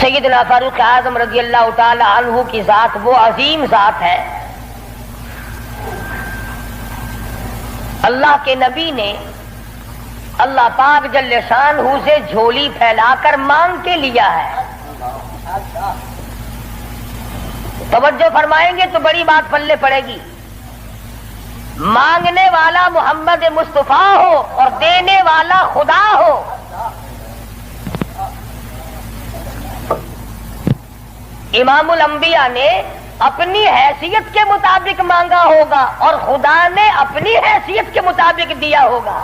سیدنا فاروق اعظم رضی اللہ تعالی عنہ کی ذات وہ عظیم ذات ہے، اللہ کے نبی نے اللہ پاک جل شانہ سے جھولی پھیلا کر مانگ کے لیا ہے۔ توجہ فرمائیں گے تو بڑی بات پلے پڑے گی۔ مانگنے والا محمد مصطفیٰ ہو اور دینے والا خدا ہو، امام الانبیاء نے اپنی حیثیت کے مطابق مانگا ہوگا اور خدا نے اپنی حیثیت کے مطابق دیا ہوگا۔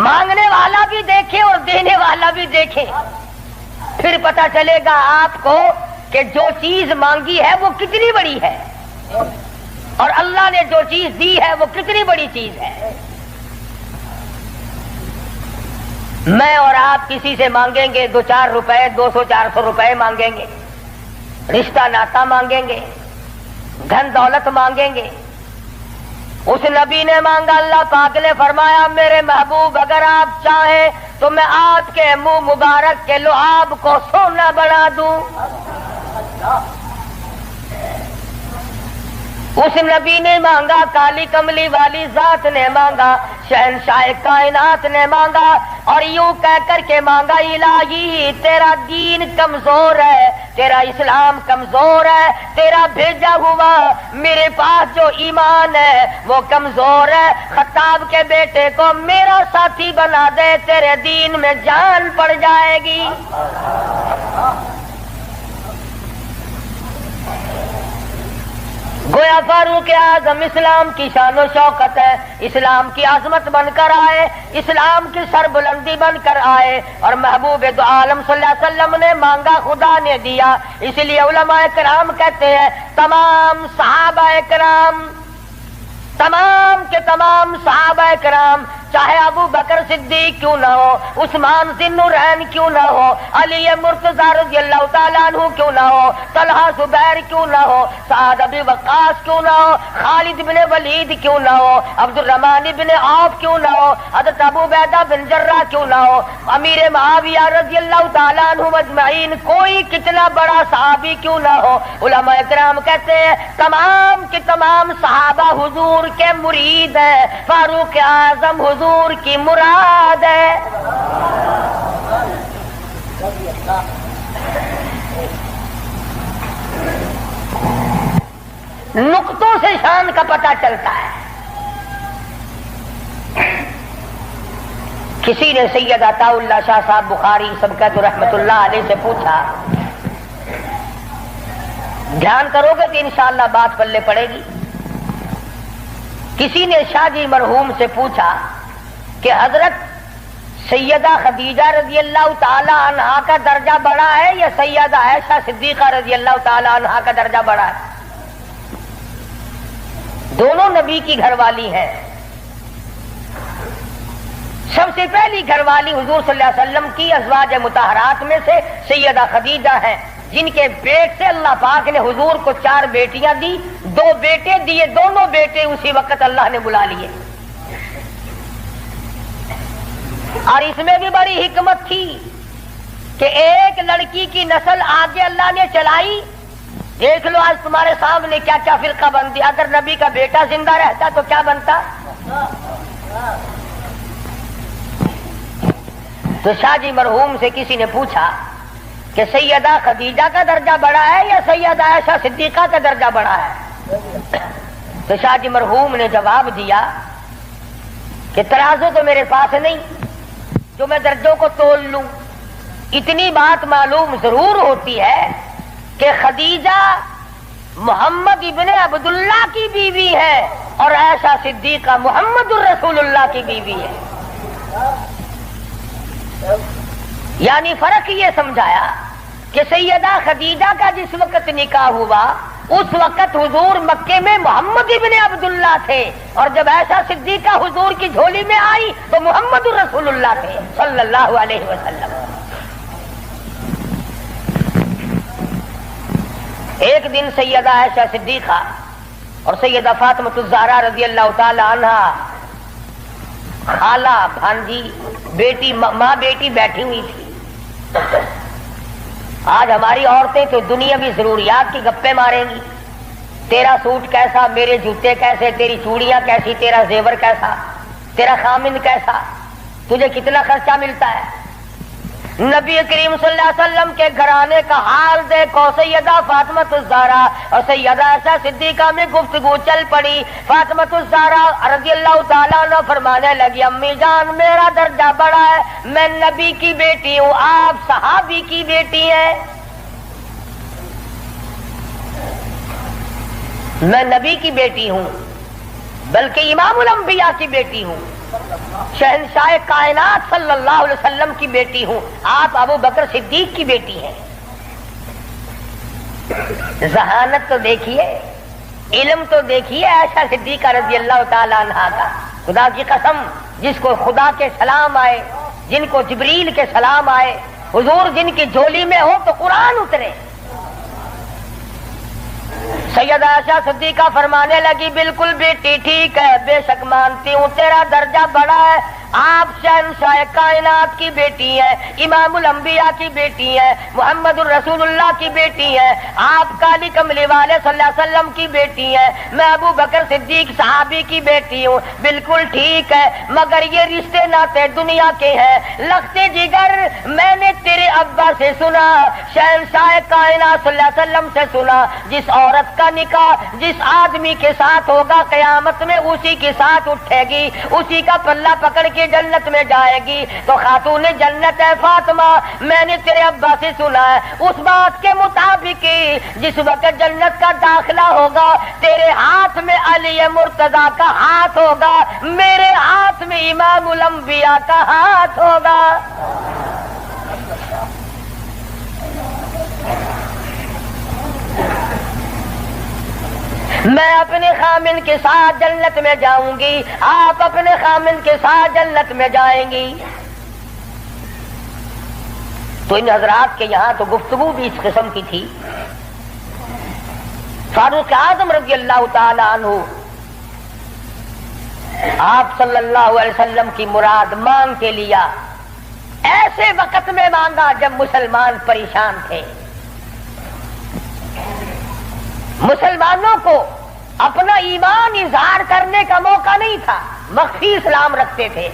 مانگنے والا بھی دیکھے اور دینے والا بھی دیکھے، پھر پتہ چلے گا آپ کو کہ جو چیز مانگی ہے وہ کتنی بڑی ہے اور اللہ نے جو چیز دی ہے وہ کتنی بڑی چیز ہے۔ میں اور آپ کسی سے مانگیں گے 2-4 روپے، 200-400 روپے مانگیں گے، رشتہ ناتا مانگیں گے، دھن دولت مانگیں گے۔ اس نبی نے مانگا، اللہ پاک نے فرمایا میرے محبوب اگر آپ چاہیں تو میں آپ کے منہ مبارک کے لعاب کو سونا بنا دوں۔ اس نبی نے مانگا، کالی کملی والی ذات نے مانگا، شہنشاہ کائنات نے مانگا، اور یوں کہہ کر کے مانگا الہی تیرا دین کمزور ہے، تیرا اسلام کمزور ہے، تیرا بھیجا ہوا میرے پاس جو ایمان ہے وہ کمزور ہے، خطاب کے بیٹے کو میرا ساتھی بنا دے، تیرے دین میں جان پڑ جائے گی۔ گویا فاروق اعظم اسلام کی شان و شوکت ہے، اسلام کی عظمت بن کر آئے، اسلام کی سربلندی بن کر آئے، اور محبوب دو عالم صلی اللہ علیہ وسلم نے مانگا خدا نے دیا۔ اس لیے علماء کرام کہتے ہیں تمام صحابہ کرام، تمام کے تمام صحابہ کرام، چاہے ابو بکر صدیق کیوں نہ ہو، عثمان ذی النورین کیوں نہ ہو، علی مرتضی رضی اللہ تعالیٰ عنہ کیوں نہ ہو، طلحہ زبیر کیوں نہ ہو، سعد بن وقاص کیوں نہ ہو، خالد بن ولید کیوں نہ ہو، عبد الرحمن بن عوف کیوں نہ ہو، حضرت ابو عبیدہ بن جراح کیوں نہ ہو، امیر معاویہ رضی اللہ تعالیٰ عنہ اجمعین، کوئی کتنا بڑا صحابی کیوں نہ ہو، علماء کرام کہتے ہیں تمام کے تمام صحابہ حضور کے مرید ہیں، فاروق اعظم حضور کی مراد ہے۔ نقطوں سے شان کا پتہ چلتا ہے۔ کسی نے سید عطا اللہ شاہ صاحب بخاری سبقت رحمت اللہ علیہ سے پوچھا، دھیان کرو گے تو انشاءاللہ بات پلے پڑے گی۔ کسی نے شاہ جی مرحوم سے پوچھا کہ حضرت سیدہ خدیجہ رضی اللہ تعالی عنہا کا درجہ بڑا ہے یا سیدہ عائشہ صدیقہ رضی اللہ تعالی عنہا کا درجہ بڑا ہے؟ دونوں نبی کی گھر والی ہیں۔ سب سے پہلی گھر والی حضور صلی اللہ علیہ وسلم کی ازواج مطہرات میں سے سیدہ خدیجہ ہیں، جن کے پیٹ سے اللہ پاک نے حضور کو 4 بیٹیاں دی، 2 بیٹے دیے، دونوں بیٹے اسی وقت اللہ نے بلا لیے۔ اور اس میں بھی بڑی حکمت تھی کہ ایک لڑکی کی نسل آگے اللہ نے چلائی۔ دیکھ لو آج تمہارے سامنے کیا کیا فرقہ بندی، اگر نبی کا بیٹا زندہ رہتا تو کیا بنتا۔ تو شاہ جی مرحوم سے کسی نے پوچھا کہ سیدہ خدیجہ کا درجہ بڑا ہے یا سیدہ عائشہ صدیقہ کا درجہ بڑا ہے؟ تو شاہ جی مرحوم نے جواب دیا کہ ترازو تو میرے پاس نہیں جو میں درجوں کو تول لوں، اتنی بات معلوم ضرور ہوتی ہے کہ خدیجہ محمد ابن عبداللہ کی بیوی ہے اور عائشہ صدیقہ محمد الرسول اللہ کی بیوی ہے۔ یعنی فرق یہ سمجھایا کہ سیدہ خدیجہ کا جس وقت نکاح ہوا اس وقت حضور مکے میں محمد ابن عبداللہ تھے، اور جب عائشہ صدیقہ حضور کی جھولی میں آئی تو محمد الرسول اللہ تھے صلی اللہ علیہ وسلم۔ ایک دن سیدہ عائشہ صدیقہ اور سیدہ فاطمہ الزہرا رضی اللہ تعالی عنہا خالہ بھانجی بیٹی ماں بیٹی بیٹھی ہوئی تھی. آج ہماری عورتیں تو دنیاوی ضروریات کی گپیں ماریں گی. تیرا سوٹ کیسا، میرے جوتے کیسے، تیری چوڑیاں کیسی، تیرا زیور کیسا، تیرا خامند کیسا، تجھے کتنا خرچہ ملتا ہے. نبی کریم صلی اللہ علیہ وسلم کے گھرانے کا حال دیکھو. سیدہ فاطمہ الزہرا اور سیدہ عائشہ صدیقہ میں گفتگو چل پڑی. فاطمہ الزہرا رضی اللہ تعالیٰ عنہ فرمانے لگی امی جان میرا درجہ بڑا ہے، میں نبی کی بیٹی ہوں، آپ صحابی کی بیٹی ہیں. میں نبی کی بیٹی ہوں بلکہ امام الانبیاء کی بیٹی ہوں، شہنشاہ کائنات صلی اللہ علیہ وسلم کی بیٹی ہوں، آپ ابو بکر صدیق کی بیٹی ہیں. ذہانت تو دیکھیے، علم تو دیکھیے عائشہ صدیقہ رضی اللہ تعالیٰ عنہا کا. خدا کی قسم جس کو خدا کے سلام آئے، جن کو جبریل کے سلام آئے، حضور جن کی جھولی میں ہو تو قرآن اترے. سیدہ عائشہ صدیقہ فرمانے لگی بالکل بیٹی ٹھیک ہے، بے شک مانتی ہوں تیرا درجہ بڑا ہے، آپ شہنشاہ کائنات کی بیٹی ہیں، امام الانبیاء کی بیٹی ہیں، محمد الرسول اللہ کی بیٹی ہیں، آپ کالی کملی والے صلی اللہ علیہ وسلم کی بیٹی ہیں، میں ابو بکر صدیق صحابی کی بیٹی ہوں. بالکل ٹھیک ہے، مگر یہ رشتے ناتے دنیا کے ہیں. لختے جگر میں نے تیرے ابا سے سنا، شہنشاہ کائنات صلی اللہ علیہ وسلم سے سنا، جس عورت کا نکاح جس آدمی کے ساتھ ہوگا قیامت میں اسی کے ساتھ اٹھے گی، اسی کا پلہ پکڑ کے جنت میں جائے گی. تو خاتون جنت ہے فاطمہ. میں نے تیرے ابا سے سنا ہے اس بات کے مطابق جس وقت جنت کا داخلہ ہوگا تیرے ہاتھ میں علی مرتضیٰ کا ہاتھ ہوگا، میرے ہاتھ میں امام الانبیاء کا ہاتھ ہوگا. میں اپنے خامن کے ساتھ جنت میں جاؤں گی، آپ اپنے خامن کے ساتھ جنت میں جائیں گی. تو ان حضرات کے یہاں تو گفتگو بھی اس قسم کی تھی. فاروق اعظم رضی اللہ تعالی عنہ آپ صلی اللہ علیہ وسلم کی مراد مانگ کے لیا. ایسے وقت میں مانگا جب مسلمان پریشان تھے. مسلمانوں کو اپنا ایمان اظہار کرنے کا موقع نہیں تھا، مخفی اسلام رکھتے تھے.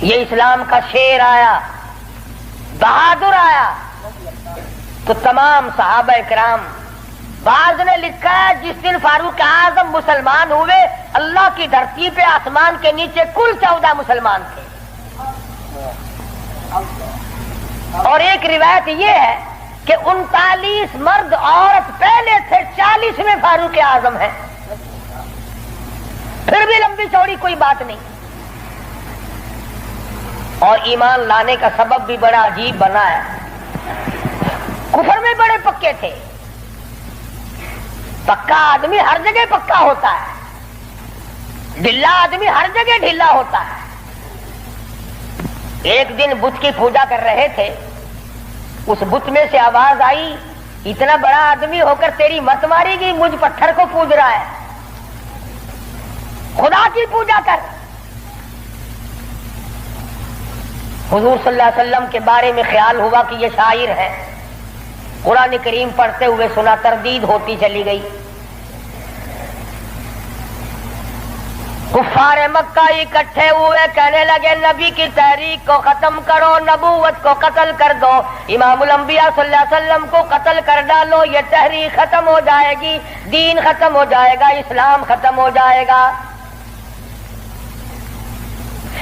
یہ اسلام کا شیر آیا، بہادر آیا تو تمام صحابہ کرام. بعض نے لکھا ہے جس دن فاروق اعظم مسلمان ہوئے اللہ کی دھرتی پہ آسمان کے نیچے کل 14 مسلمان تھے. اور ایک روایت یہ ہے کہ 39 مرد عورت پہلے تھے، 40 میں فاروق اعظم ہے. پھر بھی لمبی چوڑی کوئی بات نہیں. اور ایمان لانے کا سبب بھی بڑا عجیب بنا ہے. کفر میں بڑے پکے تھے. پکا آدمی ہر جگہ پکا ہوتا ہے، ڈھلا آدمی ہر جگہ ڈھلا ہوتا ہے. ایک دن بت کی پوجا کر رہے تھے، اس بت میں سے آواز آئی اتنا بڑا آدمی ہو کر تیری مت ماری گی، مجھ پتھر کو پوج رہا ہے، خدا کی پوجا کر. حضور صلی اللہ علیہ وسلم کے بارے میں خیال ہوا کہ یہ شاعر ہے. قرآن کریم پڑھتے ہوئے سنا، تردید ہوتی چلی گئی. کفار مکہ اکٹھے ہوئے، کہنے لگے نبی کی تحریک کو ختم کرو، نبوت کو قتل کر دو، امام الانبیاء صلی اللہ علیہ وسلم کو قتل کر ڈالو، یہ تحریک ختم ہو جائے گی، دین ختم ہو جائے گا، اسلام ختم ہو جائے گا.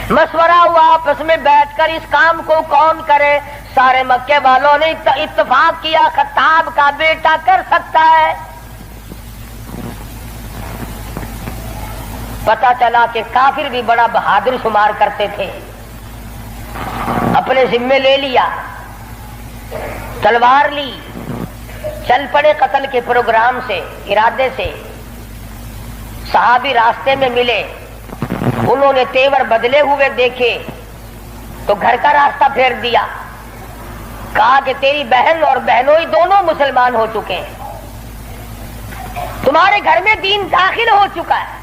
مشورہ ہوا آپس میں بیٹھ کر اس کام کو کون کرے. سارے مکے والوں نے اتفاق کیا خطاب کا بیٹا کر سکتا ہے. پتا چلا کہ کافر بھی بڑا بہادر شمار کرتے تھے. اپنے ذمے لے لیا، تلوار لی، چل پڑے قتل کے پروگرام سے، ارادے سے. صحابی راستے میں ملے، انہوں نے تیور بدلے ہوئے دیکھے تو گھر کا راستہ پھیر دیا. کہا کہ تیری بہن اور بہنوئی دونوں مسلمان ہو چکے ہیں، تمہارے گھر میں دین داخل ہو چکا ہے.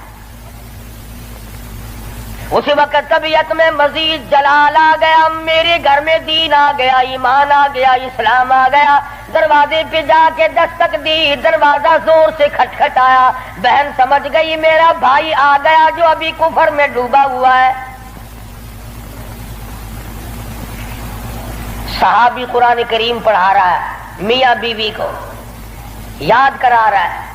اسی وقت طبیعت میں مزید جلال آ گیا، میرے گھر میں دین آ گیا، ایمان آ گیا، اسلام آ گیا۔ دروازے پہ جا کے دستک دی، دروازہ زور سے کھٹکھٹایا، بہن سمجھ گئی میرا بھائی آ گیا جو ابھی کفر میں ڈوبا ہوا ہے۔ صحابی قرآن کریم پڑھا رہا ہے، میاں بیوی کو یاد کرا رہا ہے۔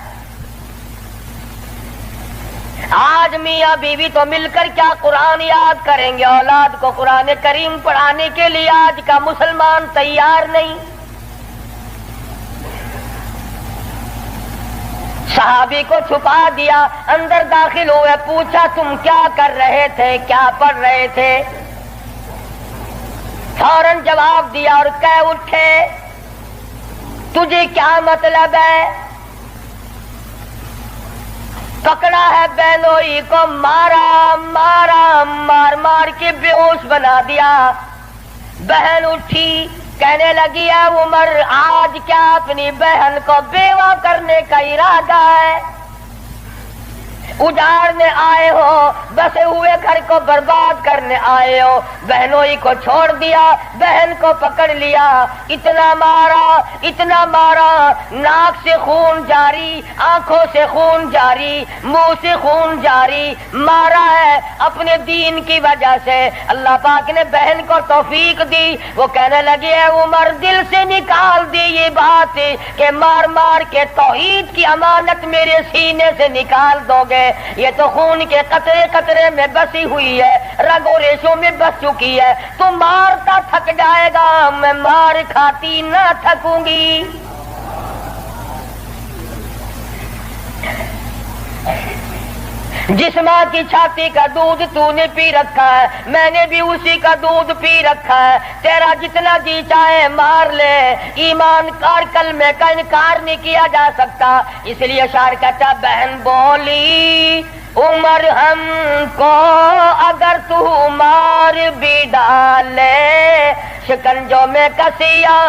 آج میاں بیوی تو مل کر کیا قرآن یاد کریں گے، اولاد کو قرآن کریم پڑھانے کے لیے آج کا مسلمان تیار نہیں۔ صحابی کو چھپا دیا، اندر داخل ہوئے، پوچھا تم کیا کر رہے تھے، کیا پڑھ رہے تھے؟ فوراً جواب دیا اور کہہ اٹھے تجھے کیا مطلب ہے؟ پکڑا ہے بہنوئی کو، مارا مارا، مار مار کے بے ہوش بنا دیا۔ بہن اٹھی، کہنے لگی ہے عمر آج کیا اپنی بہن کو بیوہ کرنے کا ارادہ ہے؟ اجاڑنے آئے ہو، بسے ہوئے گھر کو برباد کرنے آئے ہو۔ بہنوئی کو چھوڑ دیا، بہن کو پکڑ لیا، اتنا مارا، ناک سے خون جاری، آنکھوں سے خون جاری، منہ سے خون جاری، مارا ہے اپنے دین کی وجہ سے۔ اللہ پاک نے بہن کو توفیق دی، وہ کہنے لگی ہے عمر دل سے نکال دی یہ بات کہ مار مار کے توحید کی امانت میرے سینے سے نکال دو گے۔ یہ تو خون کے قطرے قطرے میں بسی ہوئی ہے، رگ و ریشوں میں بس چکی ہے۔ تو مارتا تھک جائے گا، میں مار کھاتی نہ تھکوں گی۔ جس ماں کی چھاتی کا دودھ تو نے پی رکھا ہے، میں نے بھی اسی کا دودھ پی رکھا ہے۔ تیرا جتنا جی چاہے مار لے، ایمان کار کلمے کا انکار نہیں کیا جا سکتا۔ اس لیے شاعر کہتا بہن بولی عمر ہم کو اگر تو مار بھی ڈالے، شکنجوں میں کسیا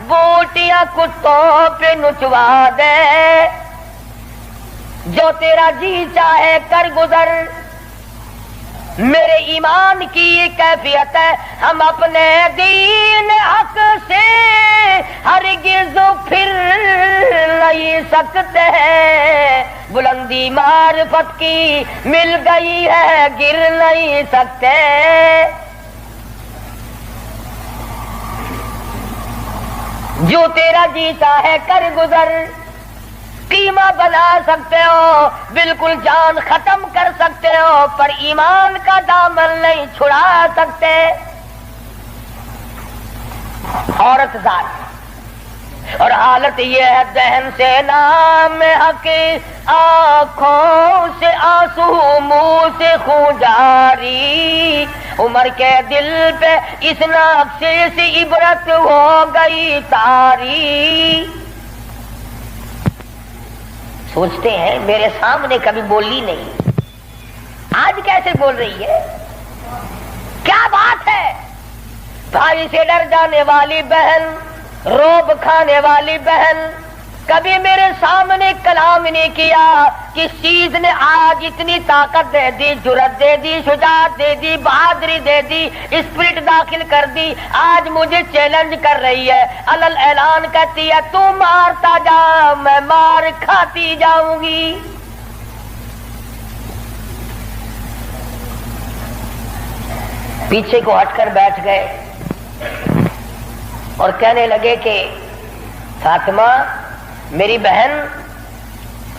بوٹیاں کتوں پہ نچوا دے، جو تیرا جی چاہے کر گزر۔ میرے ایمان کی یہ کیفیت ہے، ہم اپنے دین حق سے ہرگز پھر نہیں سکتے ہیں۔ بلندی معرفت کی مل گئی ہے، گر نہیں سکتے۔ جو تیرا جی چاہے کر گزر، قیمہ بنا سکتے ہو، بالکل جان ختم کر سکتے ہو، پر ایمان کا دامن نہیں چھڑا سکتے۔ عورت ذات اور حالت یہ ہے، دہن سے نام حق، آنکھوں سے آنسو، منہ سے خون جاری۔ عمر کے دل پہ اس نقشے سے عبرت ہو گئی تاری۔ سوچتے ہیں میرے سامنے کبھی بولی نہیں، آج کیسے بول رہی ہے؟ کیا بات ہے؟ بھائی سے ڈر جانے والی بہن، روب کھانے والی بہن، کبھی میرے سامنے کلام نہیں کیا۔ کس چیز نے آج اتنی طاقت دے دی، جرأت دے دی، شجاعت دے دی، بہادری دے دی، اسپرٹ داخل کر دی؟ آج مجھے چیلنج کر رہی ہے، علل اعلان کہتی ہے تو مارتا جا، میں مار کھاتی جاؤں گی۔ پیچھے کو ہٹ کر بیٹھ گئے اور کہنے لگے کہ فاطمہ میری بہن،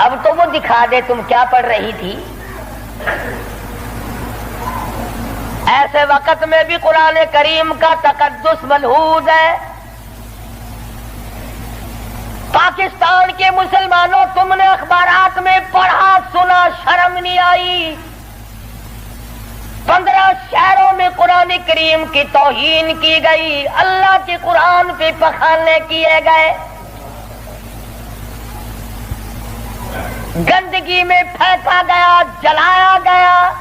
اب تو وہ دکھا دے تم کیا پڑھ رہی تھی۔ ایسے وقت میں بھی قرآن کریم کا تقدس ملحوظ ہے۔ پاکستان کے مسلمانوں، تم نے اخبارات میں پڑھا سنا، شرم نہیں آئی؟ 15 شہروں میں قرآن کریم کی توہین کی گئی، اللہ کے قرآن پہ پخانے کیے گئے، گندگی میں پھینکا گیا، جلایا گیا۔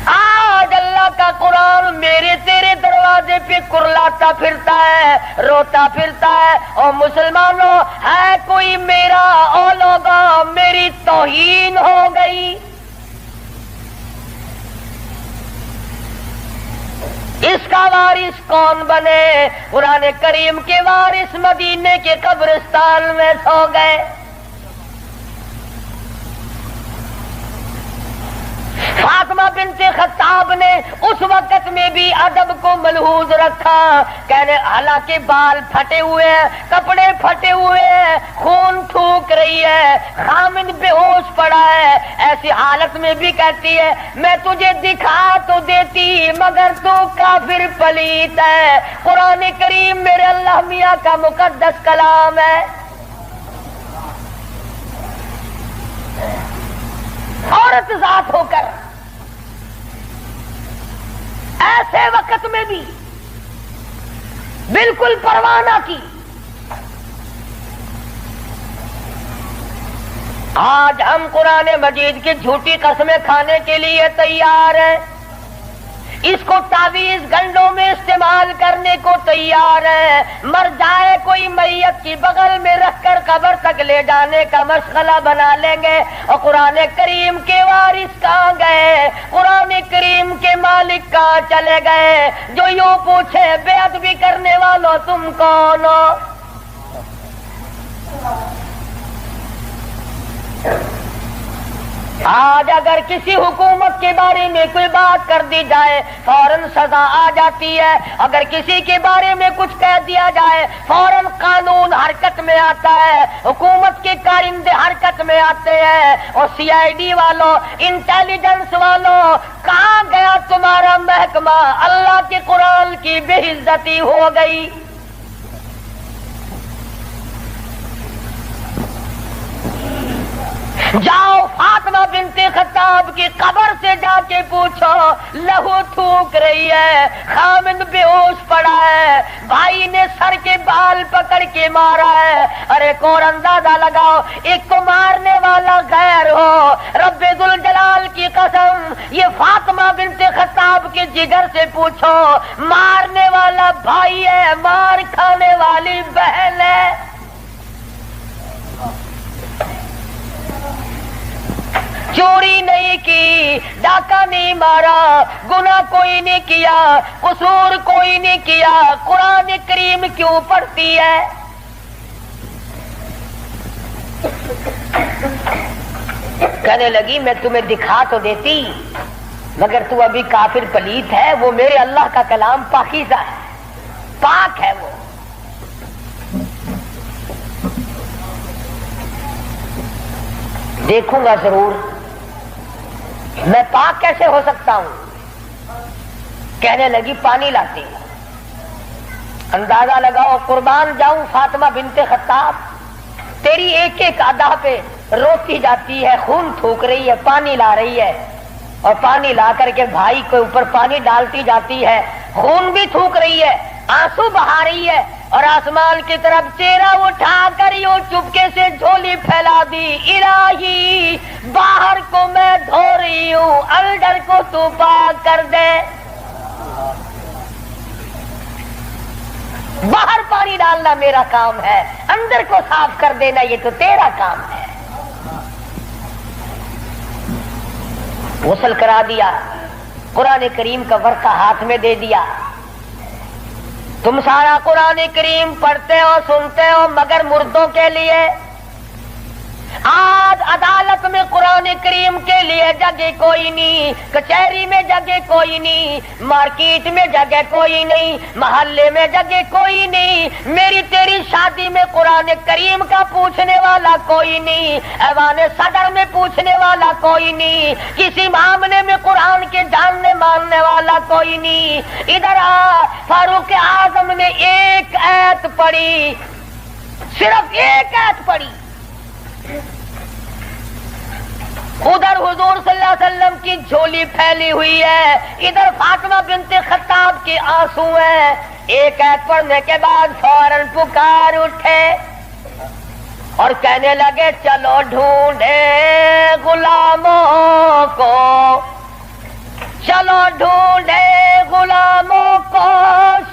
آج اللہ کا قرآن میرے تیرے دروازے پہ کرلاتا پھرتا ہے، روتا پھرتا ہے، اور مسلمانوں ہے کوئی میرا، او لوگوں میری توہین ہو گئی۔ وارث کون بنے؟ قرآن کریم کے وارث مدینے کے قبرستان میں سو گئے۔ فاطمہ بنت خطاب نے اس وقت میں بھی ادب کو ملحوظ رکھا، کہنے حالانکہ بال پھٹے ہوئے ہیں، کپڑے پھٹے ہوئے ہیں، خون تھوک رہی ہے، خامد بے ہوش پڑا ہے، ایسی حالت میں بھی کہتی ہے میں تجھے دکھا تو دیتی مگر تو کافر پلیت ہے۔ قرآن کریم میرے اللہ میاں کا مقدس کلام ہے۔ عورت ذات ہو کر ایسے وقت میں بھی بالکل پرواہ نہ کی۔ آج ہم قرآن مجید کی جھوٹی قسمیں کھانے کے لیے تیار ہیں، اس کو تعویذ گنڈوں میں استعمال کرنے کو تیار ہے، مر جائے کوئی میت کی بغل میں رکھ کر قبر تک لے جانے کا مشغلہ بنا لیں گے۔ اور قرآن کریم کے وارث کہاں گئے؟ قرآن کریم کے مالک کہاں چلے گئے؟ جو یوں پوچھے بے ادبی کرنے والوں تم کون ہو؟ آج اگر کسی حکومت کے بارے میں کوئی بات کر دی جائے فوراً سزا آ جاتی ہے، اگر کسی کے بارے میں کچھ کہہ دیا جائے فوراً قانون حرکت میں آتا ہے، حکومت کے کارندے حرکت میں آتے ہیں۔ اور سی آئی ڈی والوں، انٹیلیجنس والوں، کہاں گیا تمہارا محکمہ؟ اللہ کے قرآن کی بے عزتی ہو گئی۔ جاؤ فاطمہ بنت خطاب کی قبر سے جا کے پوچھو، لہو تھوک رہی ہے، خامد بے ہوش پڑا ہے، بھائی نے سر کے بال پکڑ کے مارا ہے۔ ارے کون اندازہ لگاؤ، ایک کو مارنے والا غیر ہو، رب ذوالجلال کی قسم یہ فاطمہ بنت خطاب کے جگر سے پوچھو، مارنے والا بھائی ہے، مار کھانے والی بہن ہے۔ چوری نہیں کی، ڈاکہ نہیں مارا، گناہ کوئی نہیں کیا، قصور کوئی نہیں کیا، قرآن کریم کیوں پڑھتی ہے؟ کہنے لگی میں تمہیں دکھا تو دیتی مگر تو ابھی کافر پلیت ہے، وہ میرے اللہ کا کلام پاکیزہ ہے، پاک ہے، وہ دیکھوں گا ضرور، میں پاک کیسے ہو سکتا ہوں؟ کہنے لگی پانی لاتی ہوں۔ اندازہ لگاؤ، قربان جاؤں فاطمہ بنت خطاب، تیری ایک ایک ادا پہ روتی جاتی ہے، خون تھوک رہی ہے، پانی لا رہی ہے، اور پانی لا کر کے بھائی کے اوپر پانی ڈالتی جاتی ہے، خون بھی تھوک رہی ہے، آنسو بہا رہی ہے، اور آسمان کی طرف چہرہ اٹھا کر یوں چپکے سے جھولی پھیلا دی، الہی باہر کو میں دھو رہی ہوں، اندر کو تو پاک کر دے۔ باہر پانی ڈالنا میرا کام ہے، اندر کو صاف کر دینا یہ تو تیرا کام ہے۔ غسل کرا دیا، قرآن کریم کا ورقہ ہاتھ میں دے دیا، تم سارا قرآن کریم پڑھتے ہو سنتے ہو مگر مردوں کے لیے۔ آج عدالت میں قرآن کریم کے لیے جگہ کوئی نہیں، کچہری میں جگہ کوئی نہیں، مارکیٹ میں جگہ کوئی نہیں، محلے میں جگہ کوئی نہیں، میری تیری شادی میں قرآن کریم کا پوچھنے والا کوئی نہیں، ایوان صدر میں پوچھنے والا کوئی نہیں، کسی معاملے میں قرآن کے جاننے ماننے والا کوئی نہیں۔ ادھر فاروق اعظم نے ایک آیت پڑھی، صرف ایک آیت پڑھی، ادھر حضور صلی اللہ علیہ وسلم کی جھولی پھیلی ہوئی ہے، ادھر فاطمہ بنت خطاب کے آنسو ہیں۔ ایک آیت پڑھنے کے بعد فوراً پکار اٹھے اور کہنے لگے چلو ڈھونڈے غلاموں کو، چلو ڈھونڈے غلاموں کو،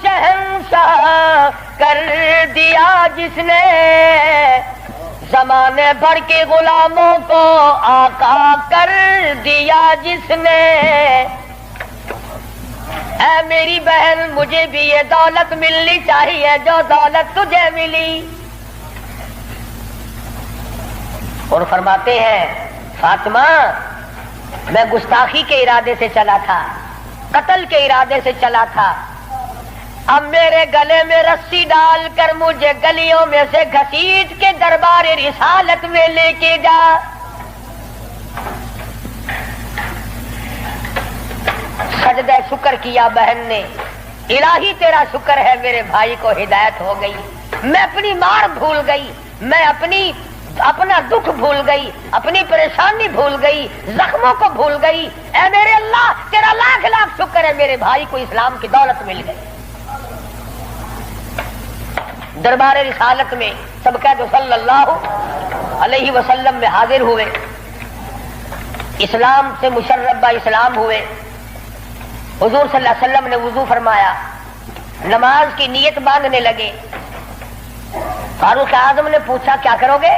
شہنشاہ کر دیا جس نے، زمانے بھر کے غلاموں کو آقا کر دیا جس نے۔ اے میری بہن مجھے بھی یہ دولت ملنی چاہیے جو دولت تجھے ملی. اور فرماتے ہیں فاطمہ میں گستاخی کے ارادے سے چلا تھا، قتل کے ارادے سے چلا تھا، اب میرے گلے میں رسی ڈال کر مجھے گلیوں میں سے گھسیٹ کے دربار رسالت میں لے کے جا. سجدہ شکر کیا بہن نے، الہی تیرا شکر ہے میرے بھائی کو ہدایت ہو گئی، میں اپنی مار بھول گئی، میں اپنا دکھ بھول گئی، اپنی پریشانی بھول گئی، زخموں کو بھول گئی. اے میرے اللہ تیرا لاکھ لاکھ شکر ہے میرے بھائی کو اسلام کی دولت مل گئی. دربار رسالت میں سب کہہ دو صلی اللہ علیہ وسلم میں حاضر ہوئے، اسلام سے مشربہ اسلام ہوئے. حضور صلی اللہ علیہ وسلم نے وضو فرمایا، نماز کی نیت باندھنے لگے. فاروق اعظم نے پوچھا کیا کرو گے؟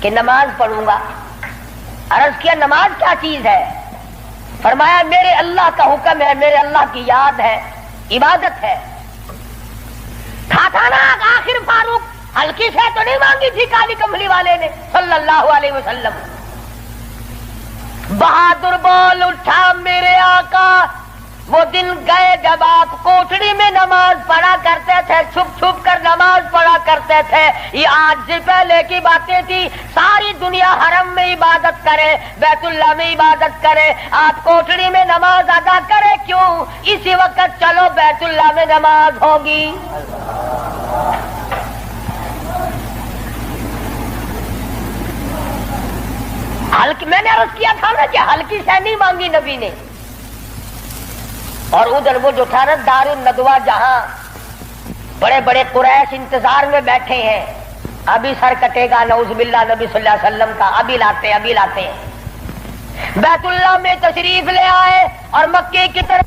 کہ نماز پڑھوں گا. عرض کیا نماز کیا چیز ہے؟ فرمایا میرے اللہ کا حکم ہے، میرے اللہ کی یاد ہے، عبادت ہے. تھا نا آخر فاروق ہلکی سے تو نہیں مانگی تھی کالی کملی والے نے صلی اللہ علیہ وسلم. بہادر بول اٹھا میرے آقا، وہ دن گئے جب آپ کوٹڑی میں نماز پڑھا کرتے تھے، چھپ چھپ کر نماز پڑھا کرتے تھے. یہ آج سے پہلے کی باتیں تھی. ساری دنیا حرم میں عبادت کرے، بیت اللہ میں عبادت کرے، آپ کوٹڑی میں نماز ادا کرے کیوں؟ اسی وقت چلو بیت اللہ میں نماز ہوگی. میں نے عرض کیا تھا نا کہ ہلکی سے نہیں مانگی نبی نے. اور ادھر وہ جو تھا نا دار الندوہ، جہاں بڑے بڑے قریش انتظار میں بیٹھے ہیں، ابھی سر کٹے گا نعوذ باللہ نبی صلی اللہ علیہ وسلم کا، ابھی لاتے ہیں. بیت اللہ میں تشریف لے آئے اور مکے کی طرف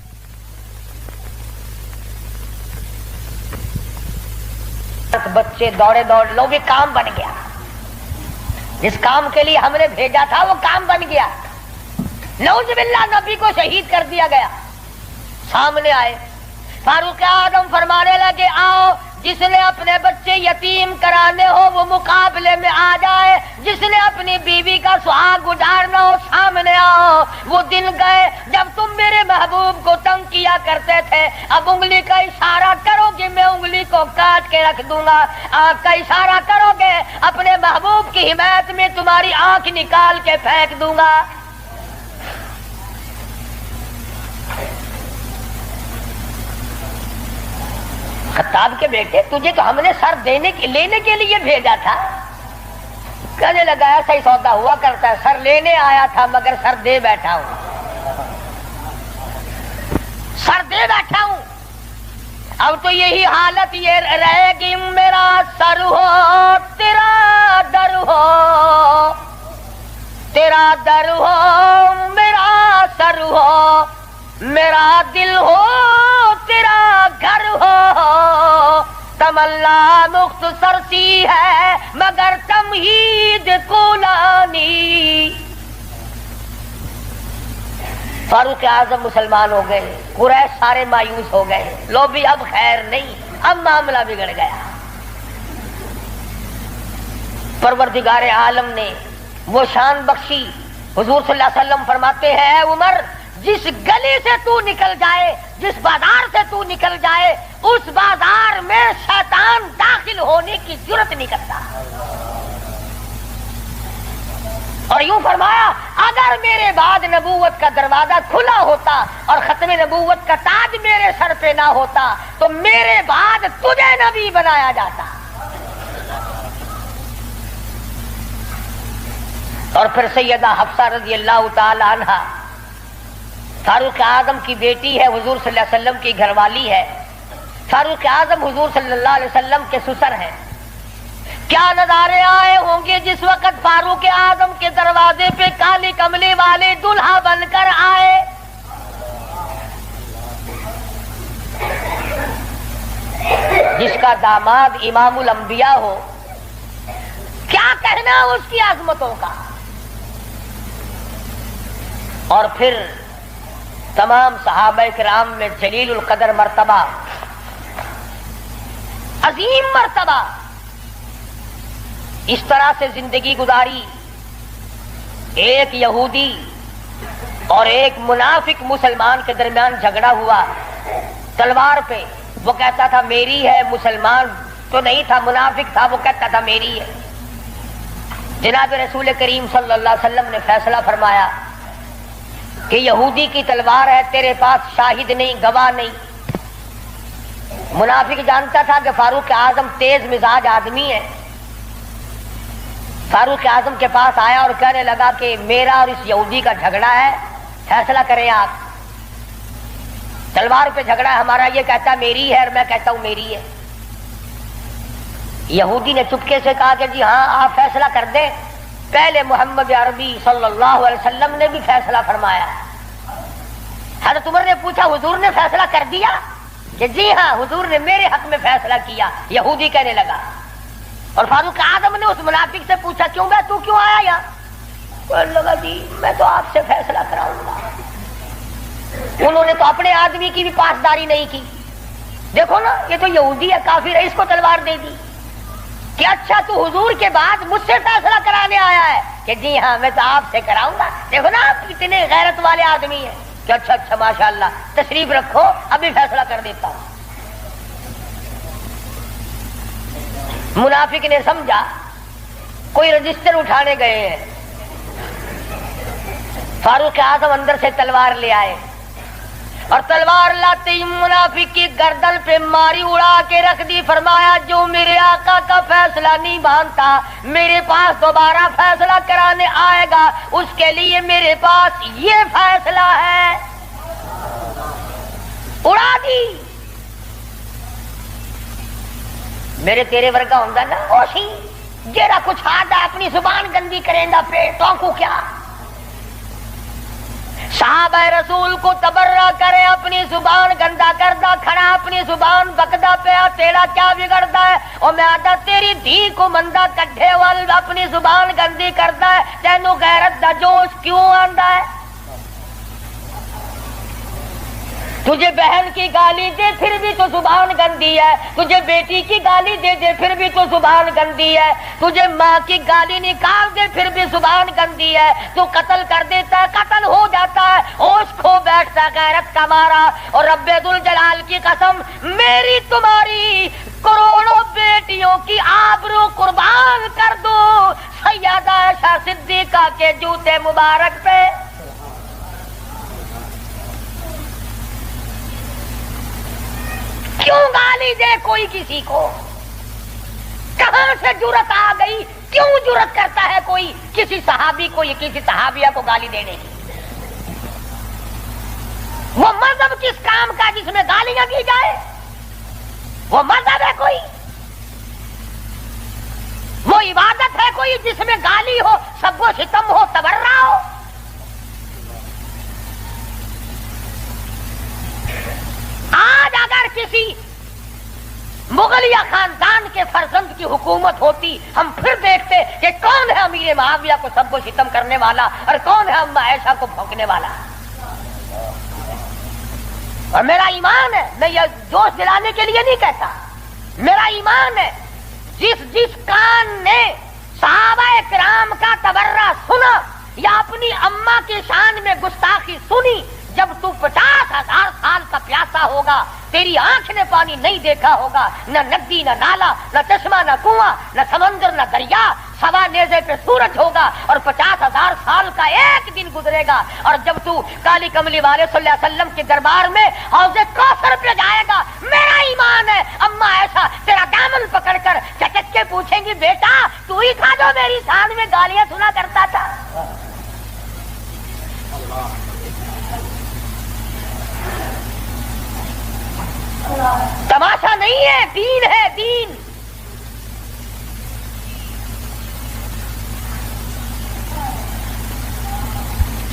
بچے دوڑے لو بھی کام بن گیا. جس کام کے لیے ہم نے بھیجا تھا وہ کام بن گیا. نعوذ باللہ نبی کو شہید کر دیا گیا. سامنے آئے فاروق اعظم فرمانے لگے آؤ، جس نے اپنے بچے یتیم کرانے ہو وہ مقابلے میں آ جائے، جس نے اپنی بیوی کا سہاگ گزارنا ہو سامنے آؤ. وہ دن گئے جب تم میرے محبوب کو تنگ کیا کرتے تھے. اب انگلی کا اشارہ کرو گے میں انگلی کو کاٹ کے رکھ دوں گا. آنکھ کا اشارہ کرو گے اپنے محبوب کی حمایت میں تمہاری آنکھ نکال کے پھینک دوں گا. خطاب کے بیٹے تجھے تو ہم نے سر لینے کے لیے بھیجا تھا. کہنے لگا ایسا ہی سودا ہوا کرتا ہے، سر لینے آیا تھا مگر سر دے بیٹھا ہوں. سر دے بیٹھا ہوں. اب تو یہی حالت یہ رہے گی، میرا سر ہو تیرا در ہو، تیرا در ہو میرا سر ہو، میرا دل ہو تیرا گھر ہو. تمنا مختصر سی ہے مگر تمہید کولانی. فاروق اعظم مسلمان ہو گئے، قریش سارے مایوس ہو گئے. لو بھی اب خیر نہیں، اب معاملہ بگڑ گیا. پروردگار عالم نے وہ شان بخشی. حضور صلی اللہ علیہ وسلم فرماتے ہیں اے عمر، جس گلی سے تو نکل جائے، جس بازار سے تو نکل جائے، اس بازار میں شیطان داخل ہونے کی جرات نہیں کرتا. اور یوں فرمایا اگر میرے بعد نبوت کا دروازہ کھلا ہوتا اور ختم نبوت کا تاج میرے سر پہ نہ ہوتا تو میرے بعد تجھے نبی بنایا جاتا. اور پھر سیدہ حفصہ رضی اللہ تعالی عنہا فاروق اعظم کی بیٹی ہے، حضور صلی اللہ علیہ وسلم کی گھر والی ہے. فاروق اعظم حضور صلی اللہ علیہ وسلم کے سسر ہیں. کیا نظارے آئے ہوں گے جس وقت فاروق اعظم کے دروازے پہ کالی کملی والے دلہا بن کر آئے. جس کا داماد امام الانبیاء ہو، کیا کہنا اس کی عظمتوں کا. اور پھر تمام صحابہ کرام میں جلیل القدر مرتبہ، عظیم مرتبہ، اس طرح سے زندگی گزاری. ایک یہودی اور ایک منافق مسلمان کے درمیان جھگڑا ہوا تلوار پہ. وہ کہتا تھا میری ہے، مسلمان تو نہیں تھا، منافق تھا، وہ کہتا تھا میری ہے. جناب رسول کریم صلی اللہ علیہ وسلم نے فیصلہ فرمایا کہ یہودی کی تلوار ہے، تیرے پاس شاہد نہیں، گواہ نہیں. منافق جانتا تھا کہ فاروق اعظم تیز مزاج آدمی ہے. فاروق اعظم کے پاس آیا اور کہنے لگا کہ میرا اور اس یہودی کا جھگڑا ہے، فیصلہ کریں آپ. تلوار پہ جھگڑا ہے ہمارا، یہ کہتا ہے میری ہے اور میں کہتا ہوں میری ہے. یہودی نے چپکے سے کہا کہ جی ہاں آپ فیصلہ کر دیں. پہلے محمد عربی صلی اللہ علیہ وسلم نے بھی فیصلہ فرمایا. حضرت عمر نے پوچھا حضور نے فیصلہ کر دیا؟ کہ جی ہاں حضور نے میرے حق میں فیصلہ کیا. یہودی کہنے لگا. اور فاروق اعظم نے اس منافق سے پوچھا کیوں بے تو کیوں آیا یہاں؟ کہنے لگا جی میں تو آپ سے فیصلہ کراؤں گا. انہوں نے تو اپنے آدمی کی بھی پاسداری نہیں کی. دیکھو نا یہ تو یہودی ہے، کافر ہے، اس کو تلوار دے دی. کہ اچھا تو حضور کے بعد مجھ سے فیصلہ کرانے آیا ہے؟ کہ جی ہاں میں تو آپ سے کراؤں گا. دیکھو نا آپ کتنے غیرت والے آدمی ہیں. کہ اچھا اچھا ماشاءاللہ تشریف رکھو ابھی فیصلہ کر دیتا ہوں. منافق نے سمجھا کوئی رجسٹر اٹھانے گئے ہیں. فاروق اعظم اندر سے تلوار لے آئے اور تلوار لاتے ہی منافق کی گردن پہ ماری، اڑا کے رکھ دی. فرمایا جو میرے آقا کا فیصلہ نہیں مانتا میرے پاس دوبارہ فیصلہ کرانے آئے گا اس کے لیے میرے پاس یہ فیصلہ ہے. اڑا دی. میرے تیرے ورگا ہوں گا نا اوشی جیڑا کچھ آدھا اپنی زبان گندی کریں گا پیٹوں کو کیا. صحابہ رسول کو تبرہ کرے اپنی زبان گندا کردہ کھڑا اپنی زبان بکدا پیا تیرا کیا بگڑتا ہے؟ اور میں آدھا تیری دھی کو مندہ کڈھے وال اپنی زبان گندی کرتا ہے تینوں غیرت دا جوش کیوں آندا ہے؟ تجھے بہن کی گالی دے پھر بھی تو زبان گندی ہے. تجھے بیٹی کی گالی دے دے پھر بھی تو زبان گندی ہے. تجھے ماں کی گالی نکال دے پھر بھی زبان گندی ہے. تو قتل کر دیتا ہے، قتل ہو جاتا ہے، ہوش کھو بیٹھتا ہے غیرت کا مارا. اور رب ذوالجلال کی قسم میری تمہاری کروڑوں بیٹیوں کی آبرو قربان کر دو سیدہ عائشہ صدیقہ کے جوتے مبارک پہ. کیوں گالی دے کوئی کسی کو؟ کہاں سے جرت آ گئی؟ کیوں جرت کرتا ہے کوئی کسی صحابی کو یا کسی صحابیہ کو گالی دینے کی؟ وہ مذہب کس کام کا جس میں گالیاں دی جائے؟ وہ مذہب ہے کوئی؟ وہ عبادت ہے کوئی جس میں گالی ہو، سب و ستم ہو، تبرہ ہو؟ آج اگر کسی مغلیہ خاندان کے فرزند کی حکومت ہوتی ہم پھر دیکھتے کہ کون ہے امیر معاویہ کو سب و ستم کرنے والا اور کون ہے ام عائشہ کو بھونکنے والا. اور میرا ایمان ہے، میں یہ جوش دلانے کے لیے نہیں کہتا، میرا ایمان ہے جس کان نے صحابہ کرام کا تبرہ سنا یا اپنی اماں کی شان میں گستاخی سنی، جب تو 50,000 سال کا پیاسا ہوگا تیری آنکھ نے پانی نہیں دیکھا ہوگا، نہ ندی نہ نالا نہ چشمہ نہ کنواں نہ سمندر نہ دریا، سوا نیزے پہ سورج ہوگا اور 50,000 سال کا ایک دن گزرے گا. اور جب تو کالی کملی والے صلی اللہ علیہ وسلم کے دربار میں حوض کوثر پہ جائے گا، میرا ایمان ہے اما ایسا تیرا دامن پکڑ کر چٹک کے پوچھیں گی بیٹا تو ہی تھا جو میری شان میں گالیاں سنا کرتا تھا. تماشا نہیں ہے، دین ہے، دین.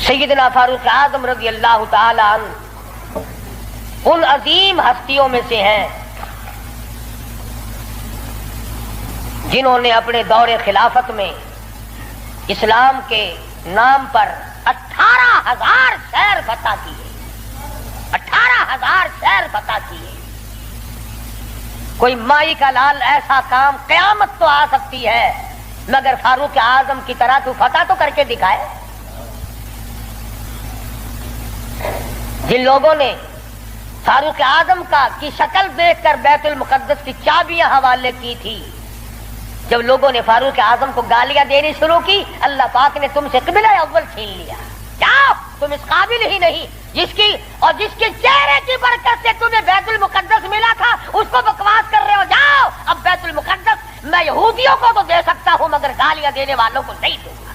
سیدنا فاروق اعظم رضی اللہ تعالی عنہ ان عظیم ہستیوں میں سے ہیں جنہوں نے اپنے دور خلافت میں اسلام کے نام پر 18,000 شہر فتح کیے. فتح کیے. کوئی مائی کا لال ایسا کام قیامت تو آ سکتی ہے مگر فاروق اعظم کی طرح تو فتح تو کر کے دکھائے. جن لوگوں نے فاروق اعظم کی شکل دیکھ کر بیت المقدس کی چابیاں حوالے کی تھی، جب لوگوں نے فاروق اعظم کو گالیاں دینی شروع کی، اللہ پاک نے تم سے قبلہ اول چھین لیا. کیا تم اس قابل ہی نہیں جس کے چہرے کی برکت سے تمہیں بیت المقدس ملا تھا اس کو بکواس کر رہے ہو؟ جاؤ اب بیت المقدس میں یہودیوں کو تو دے سکتا ہوں مگر گالیاں دینے والوں کو نہیں دوں گا.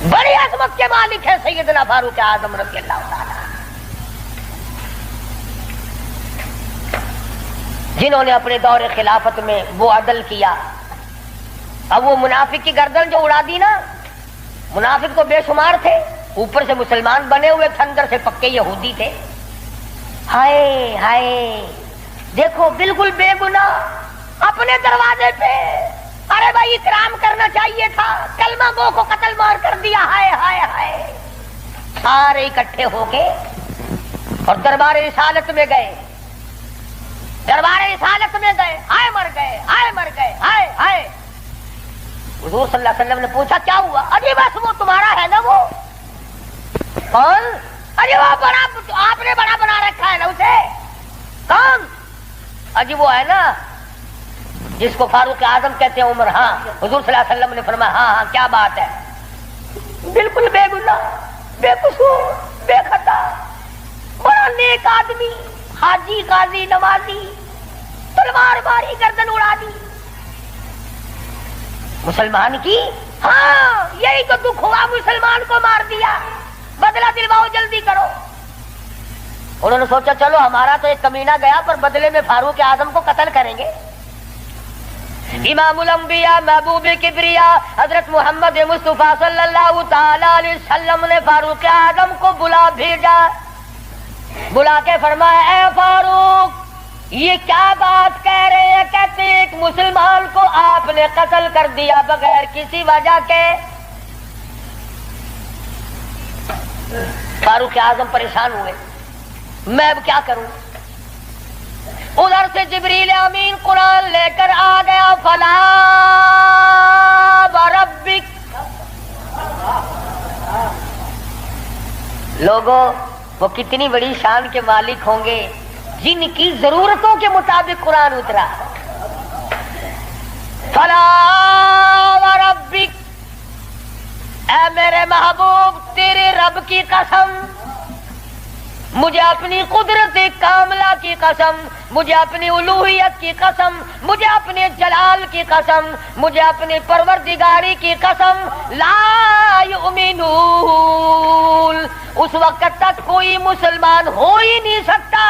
بڑی عظمت کے مالک ہے سیدنا فاروق اعظم رضی اللہ تعالی، جنہوں نے اپنے دور خلافت میں وہ عدل کیا. اب وہ منافق کی گردن جو اڑا دی نا، منافق تو بے شمار تھے، اوپر سے مسلمان بنے ہوئے تھے، اندر سے پکے یہودی تھے. ہائے ہائے دیکھو بالکل بے گناہ اپنے دروازے پہ، ارے بھائی اکرام کرنا چاہیے تھا، کلمہ گو کو قتل مار کر دیا. ہائے ہائے ہائے. سارے اکٹھے ہو کے اور دربار رسالت میں گئے، دربار رسالت میں گئے. ہائے مر گئے، ہائے مر گئے، ہائے ہائے. حضور صلی اللہ علیہ وسلم نے پوچھا کیا ہوا؟ ارے بس وہ تمہارا ہے نا. وہ کون؟ ارے وہ بڑا، آپ نے بڑا بنا رکھا ہے نا اسے. کون؟ اجی وہ ہے نا جس کو فاروق اعظم کہتے ہیں عمر. ہاں. حضور صلی اللہ علیہ وسلم نے فرمایا ہاں ہاں کیا بات ہے، بالکل بے گناہ، بے قصور، بے خطا، بڑا نیک آدمی، حاجی قاضی نمازی، تلوار ماری گردن اڑا دی مسلمان کی. ہاں یہی تو دکھ ہوا، مسلمان کو مار دیا، بدلہ دلواؤ جلدی کرو. انہوں نے سوچا چلو ہمارا تو ایک کمینہ گیا پر بدلے میں فاروق اعظم کو قتل کریں گے. امام الانبیاء محبوب کبریا حضرت محمد مصطفیٰ صلی اللہ تعالی علیہ وسلم نے فاروق اعظم کو بلا بھیجا. بلا کے فرمایا اے فاروق یہ کیا بات کہہ رہے ہیں؟ کہتے ایک مسلمان کو آپ نے قتل کر دیا بغیر کسی وجہ کے. فاروق اعظم پریشان ہوئے، میں اب کیا کروں؟ ادھر سے جبریل امین قرآن لے کر آ گیا. فلا وربک. لوگوں وہ کتنی بڑی شان کے مالک ہوں گے جن کی ضرورتوں کے مطابق قرآن اترا. فلا وربک، اے میرے محبوب تیرے رب کی قسم، مجھے اپنی قدرت کاملہ کی قسم، مجھے اپنی الوہیت کی قسم، مجھے اپنے جلال کی قسم، مجھے اپنی پروردگاری کی قسم، لا یؤمنون. اس وقت تک کوئی مسلمان ہو ہی نہیں سکتا،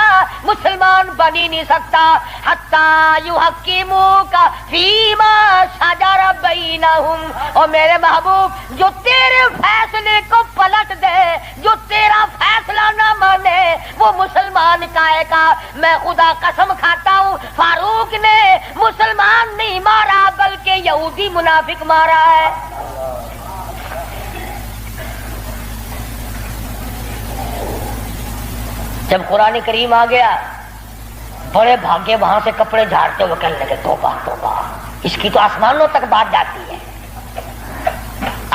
مسلمان بن ہی نہیں سکتا حتی یحکموک فیما شجر بینہم. اور میرے محبوب جو تیرے فیصلے کو پلٹ دے، جو تیرا فیصلہ نہ مانے وہ مسلمان کائے کا. میں خدا قسم کھاتا ہوں فاروق نے مسلمان نہیں مارا بلکہ یہودی منافق مارا ہے. جب قرآن کریم آ گیا بڑے بھاگے وہاں سے کپڑے جھاڑتے ہوئے کہنے لگے توبہ توبہ، اس کی تو آسمانوں تک بات جاتی ہے،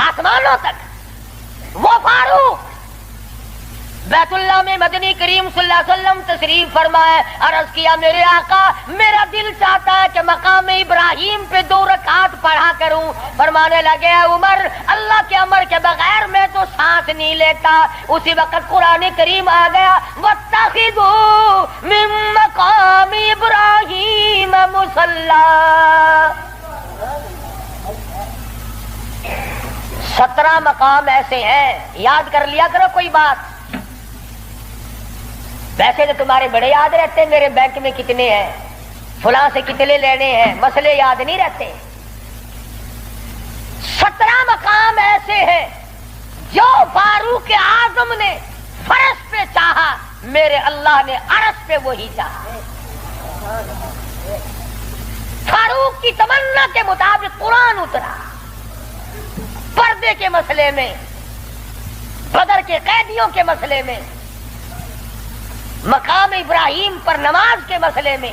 آسمانوں تک. وہ فاروق بیت اللہ میں مدنی کریم صلی اللہ علیہ وسلم تشریف فرمائے. عرض کیا میرے آقا میرا دل چاہتا ہے کہ مقام ابراہیم پہ 2 رکعات پڑھا کروں. فرمانے لگے عمر اللہ کے امر کے بغیر میں تو سانس نہیں لیتا. اسی وقت قرآن کریم آ گیا واتخذوا من مقام ابراہیم مصلی. 17 مقام ایسے ہیں، یاد کر لیا کرو کوئی بات. ویسے تو تمہارے بڑے یاد رہتے ہیں میرے بینک میں کتنے ہیں، فلاں سے کتنے لینے ہیں، مسئلے یاد نہیں رہتے. 17 مقام ایسے ہیں جو فاروق اعظم نے فرش پہ چاہا، میرے اللہ نے عرش پہ وہی چاہا. فاروق کی تمنا کے مطابق قرآن اترا. پردے کے مسئلے میں بدر کے قیدیوں کے مسئلے میں، مقام ابراہیم پر نماز کے مسئلے میں،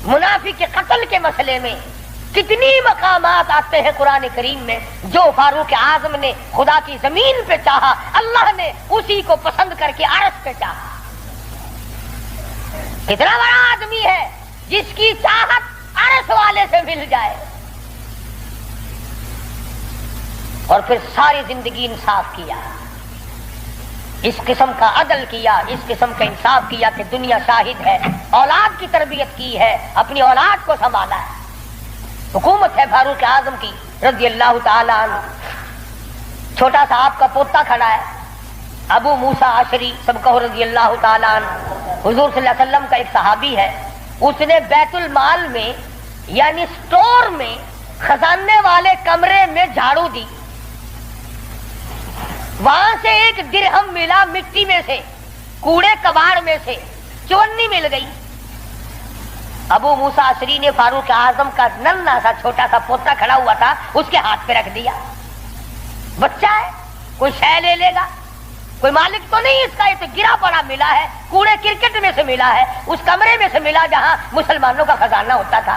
منافق کے قتل کے مسئلے میں، کتنی مقامات آتے ہیں قرآن کریم میں جو فاروق اعظم نے خدا کی زمین پہ چاہا، اللہ نے اسی کو پسند کر کے عرش پہ چاہا۔ کتنا بڑا آدمی ہے جس کی چاہت عرش والے سے مل جائے، اور پھر ساری زندگی انصاف کیا، اس قسم کا عدل کیا، اس قسم کا انصاف کیا کہ دنیا شاہد ہے، اولاد کی تربیت کی ہے، اپنی اولاد کو سنبھالا ہے۔ حکومت ہے فاروق اعظم کی رضی اللہ تعالی عنہ۔ چھوٹا سا آپ کا پوتا کھڑا ہے، ابو موسیٰ عشری سب کہو رضی اللہ تعالی عنہ، حضور صلی اللہ علیہ وسلم کا ایک صحابی ہے، اس نے بیت المال میں یعنی سٹور میں خزانے والے کمرے میں جھاڑو دی، وہاں سے ایک درہم ملا مٹی میں سے، کوڑے کباڑ میں سے چونی مل گئی۔ ابو موسیٰ عشری نے فاروق اعظم کا ننھا سا چھوٹا سا پوتا کھڑا ہوا تھا، اس کے ہاتھ پہ رکھ دیا۔ بچہ ہے، کوئی شے لے لے گا، کوئی مالک تو نہیں اس کا، یہ تو گرا پڑا ملا ہے، کوڑے کرکٹ میں سے ملا ہے، اس کمرے میں سے ملا جہاں مسلمانوں کا خزانہ ہوتا تھا۔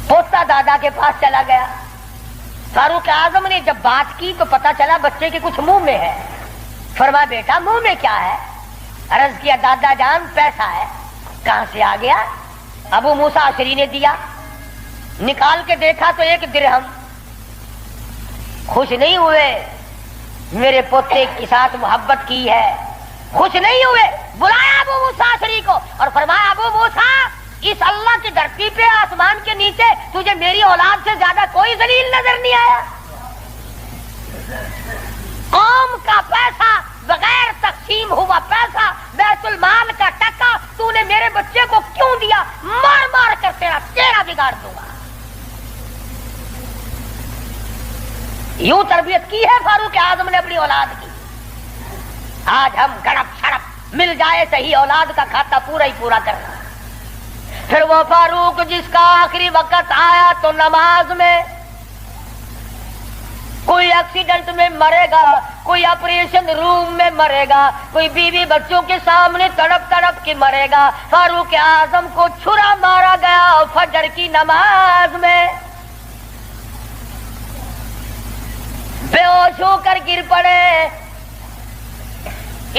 پوتا دادا کے پاس چلا گیا، فاروق اعظم نے جب بات کی تو پتا چلا بچے کے کچھ منہ میں ہے۔ فرمایا بیٹا منہ میں کیا ہے؟ عرض کیا دادا جان پیسہ ہے۔ کہاں سے آ گیا؟ ابو موسیٰ عشری نے دیا۔ نکال کے دیکھا تو ایک درہم۔ خوش نہیں ہوئے، میرے پوتے کے ساتھ محبت کی ہے، خوش نہیں ہوئے، بلایا ابو موسیٰ عشری کو اور فرمایا ابو موسیٰ، اس اللہ کی دھرتی پہ آسمان کے نیچے تجھے میری اولاد سے زیادہ کوئی ذلیل نظر نہیں آیا؟ قوم کا پیسہ، بغیر تقسیم ہوا پیسہ، بیت المال کا ٹکا تو نے میرے بچے کو کیوں دیا؟ مار مار کر تیرا چہرہ بگاڑ دوں گا۔ یوں تربیت کی ہے فاروق اعظم نے اپنی اولاد کی۔ آج ہم گڑپ چھڑپ مل جائے صحیح اولاد کا کھاتا پورا ہی پورا کرنا۔ پھر وہ فاروق جس کا آخری وقت آیا تو نماز میں، کوئی ایکسیڈنٹ میں مرے گا، کوئی آپریشن روم میں مرے گا، کوئی بیوی بچوں کے سامنے تڑپ تڑپ کے مرے گا۔ فاروق اعظم کو چھرا مارا گیا فجر کی نماز میں، بے ہوش ہو کر گر پڑے۔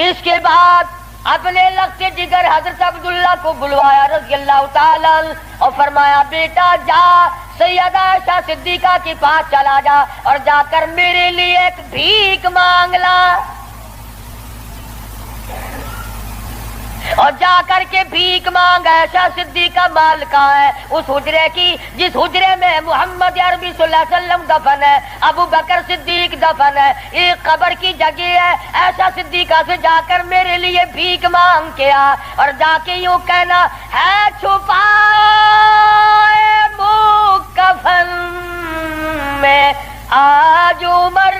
اس کے بعد اپنے لخت جگر حضرت عبداللہ کو بلوایا رضی اللہ تعالی اور فرمایا بیٹا جا سیدہ عائشہ صدیقہ کے پاس چلا جا اور جا کر میرے لیے ایک بھیک مانگ لا، اور جا کر کے بھیک مانگ۔ عائشہ صدیقہ مال کا ہے اس حجرے کی جس حجرے میں محمد عربی صلی اللہ علیہ وسلم دفن ہے، ابو بکر صدیق دفن ہے، ایک قبر کی جگہ ہے۔ عائشہ صدیقہ سے جا کر میرے لیے بھیک مانگ کے آ، اور جا کے یوں کہنا ہے چھپائے کفن میں آج عمر،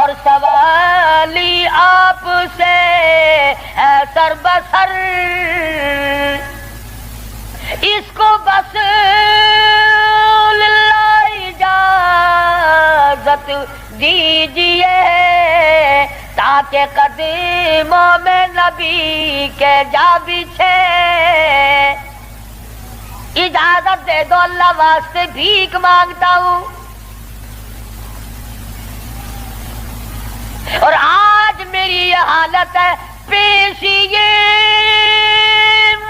اور سوالی آپ سے ہے سر بسر، اس کو بس للہ اجازت دیجیے تاکہ قدموں میں نبی کے جا بچھے۔ اجازت دے دو اللہ واسطے بھیک مانگتا ہوں۔ اور آج میری یہ حالت ہے، پیش یہ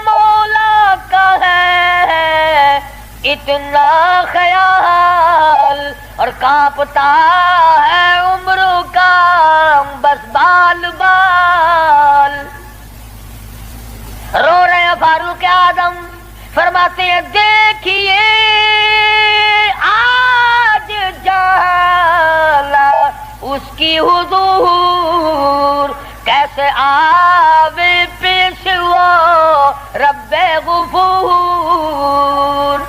مولا کا ہے اتنا خیال، اور کانپتا ہے عمروں کا بس بال بال۔ رو رہے ہیں فاروق اعظم، فرماتے ہیں دیکھیے آج جالا اس کی حضور، کیسے آوے پیش وہ رب غفور،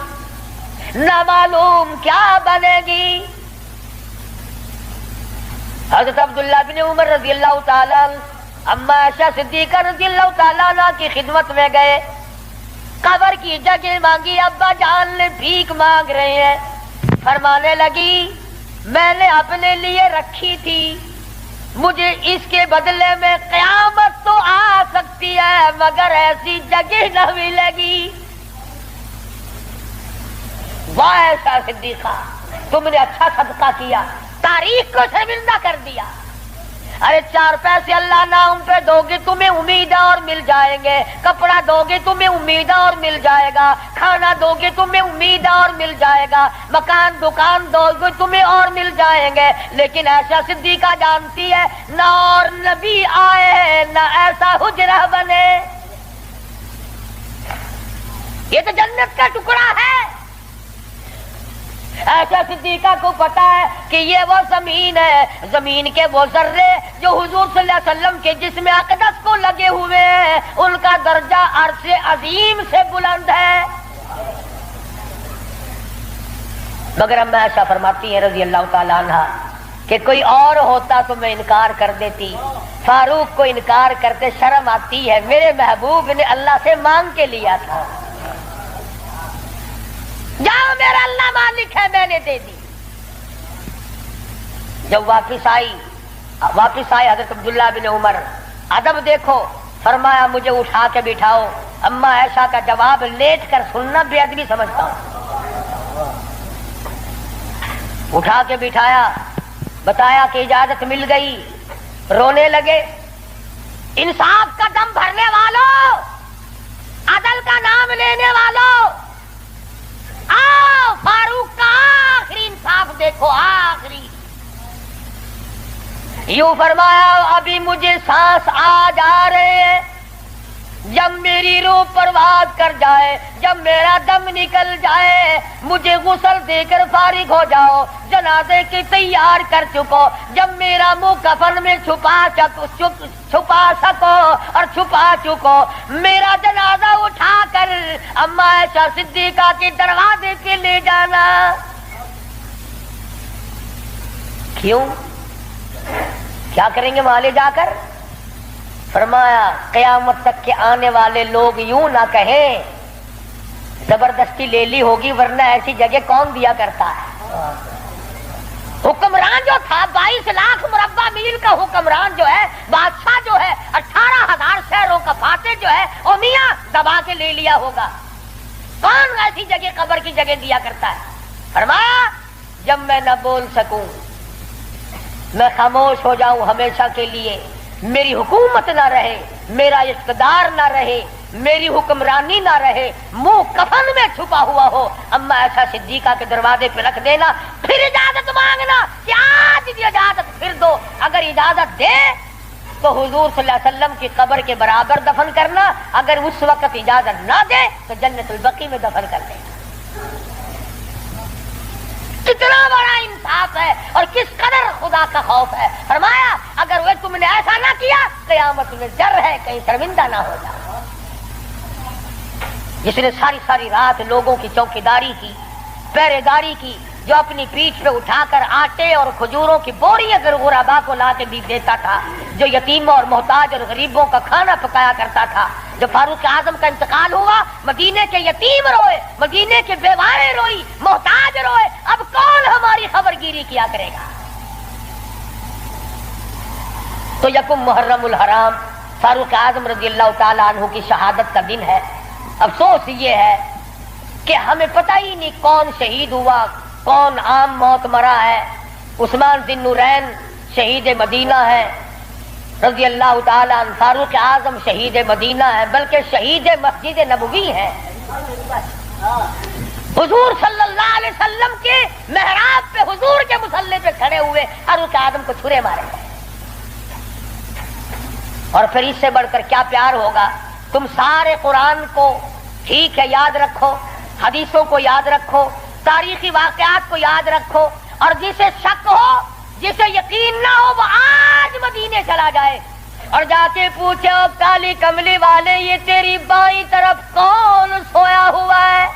نہ معلوم کیا بنے گی۔ حضرت عبداللہ بن عمر رضی اللہ تعالیٰ اما عائشہ صدیقہ رضی اللہ تعالیٰ عنہ کی خدمت میں گئے، قبر کی جگہ مانگی، ابا جان نے بھیک مانگ رہے ہیں۔ فرمانے لگی میں نے اپنے لیے رکھی تھی، مجھے اس کے بدلے میں قیامت تو آ سکتی ہے مگر ایسی جگہ نہ ملے گی۔ واہ ایسا صدیقہ، تم نے اچھا صدقہ کیا، تاریخ کو شرمندہ کر دیا۔ ارے 4 پیسے اللہ نام پہ دو گے تمہیں امید اور مل جائیں گے، کپڑا دو گے تمہیں امید اور مل جائے گا، کھانا دو گے تمہیں امید اور مل جائے گا، مکان دکان دو گے تمہیں اور مل جائیں گے، لیکن ایسا صدیقہ جانتی ہے نہ اور نبی آئے نہ ایسا حجرہ بنے۔ یہ تو جنت کا ٹکڑا ہے۔ ایسا صدیقہ کو پتا ہے کہ یہ وہ زمین ہے، زمین کے وہ ذرے جو حضور صلی اللہ علیہ وسلم کے جسم اقدس کو لگے ہوئے ہیں، ان کا درجہ عرش عظیم سے بلند ہے۔ مگر اما عائشہ فرماتی ہیں رضی اللہ تعالی عنہ کہ کوئی اور ہوتا تو میں انکار کر دیتی، فاروق کو انکار کرتے شرم آتی ہے، میرے محبوب نے اللہ سے مانگ کے لیا تھا، جاؤ میرا اللہ مالک ہے میں نے دے دی۔ جب واپس آئے حضرت عبداللہ بن عمر، ادب دیکھو، فرمایا مجھے اٹھا کے بٹھاؤ۔ اما عائشہ کا جواب لیٹ کر سننا بے ادبی سمجھتا ہوں۔ اٹھا کے بٹھایا، بتایا کہ اجازت مل گئی، رونے لگے۔ انصاف کا دم بھرنے والوں، عدل کا نام لینے والوں، آؤ فاروق کا آخری انصاف دیکھو، آخری۔ یوں فرمایا ابھی مجھے سانس آ جا رہے ہیں، جب میری روح پرواز کر جائے، جب میرا دم نکل جائے، مجھے غسل دے کر فارغ ہو جاؤ، جنازے کی تیار کر چکو، جب میرا منہ کفن میں چھپا سکو اور چھپا چکو، میرا جنازہ اٹھا کر اما عائشہ صدیقہ کے دروازے پہ لے جانا۔ کیوں؟ کیا کریں گے وہاں لے جا کر؟ فرمایا قیامت تک کے آنے والے لوگ یوں نہ کہیں زبردستی لے لی ہوگی، ورنہ ایسی جگہ کون دیا کرتا ہے۔ حکمران جو تھا 22 لاکھ مربع میل کا حکمران جو ہے، بادشاہ جو ہے 18,000 شہروں کا فاتح جو ہے، او میاں دبا کے لے لیا ہوگا، کون ایسی جگہ قبر کی جگہ دیا کرتا ہے؟ فرمایا جب میں نہ بول سکوں، میں خاموش ہو جاؤں ہمیشہ کے لیے، میری حکومت نہ رہے، میرا اقتدار نہ رہے، میری حکمرانی نہ رہے، منہ کفن میں چھپا ہوا ہو، اما ایسا صدیقہ کے دروازے پہ رکھ دینا، پھر اجازت مانگنا کہ آج بھی اجازت پھر دو، اگر اجازت دے تو حضور صلی اللہ علیہ وسلم کی قبر کے برابر دفن کرنا، اگر اس وقت اجازت نہ دے تو جنت البقیع میں دفن کر دینا۔ کتنا بڑا انصاف ہے اور کس قدر خدا کا خوف ہے۔ فرمایا اگر وہ تم نے ایسا نہ کیا قیامت میں ڈر ہے کہیں شرمندہ نہ ہو جاؤ۔ جس نے ساری رات لوگوں کی چوکیداری کی، پہرے داری کی، جو اپنی پیٹھ پہ اٹھا کر آٹے اور کھجوروں کی بوریاں غربا کو لا کے بھی دیتا تھا، جو یتیموں اور محتاج اور غریبوں کا کھانا پکایا کرتا تھا۔ جب فاروق اعظم کا انتقال ہوا، مدینے کے یتیم روئے، مدینے کے بیوائیں روئی، محتاج روئے، اب کون ہماری خبر گیری کیا کرے گا؟ تو یکم محرم الحرام فاروق اعظم رضی اللہ تعالیٰ عنہ کی شہادت کا دن ہے۔ افسوس یہ ہے کہ ہمیں پتہ ہی نہیں کون شہید ہوا، کون عام موت مرا ہے۔ عثمان ذی النورین شہید مدینہ ہے رضی اللہ تعالیٰ عنہ، فاروق اعظم شہید مدینہ ہے، بلکہ شہید مسجد نبوی ہے۔ حضور صلی اللہ علیہ وسلم کے محراب پہ، حضور کے مصلی پہ کھڑے ہوئے فاروق اعظم کو چھرے مارے گئے۔ اور پھر اس سے بڑھ کر کیا پیار ہوگا؟ تم سارے قرآن کو ٹھیک ہے یاد رکھو، حدیثوں کو یاد رکھو، تاریخی واقعات کو یاد رکھو، اور جسے شک ہو، جسے یقین نہ ہو، وہ آج مدینے چلا جائے اور جا کے پوچھے کالی کملی والے یہ تیری بائیں طرف کون سویا ہوا ہے؟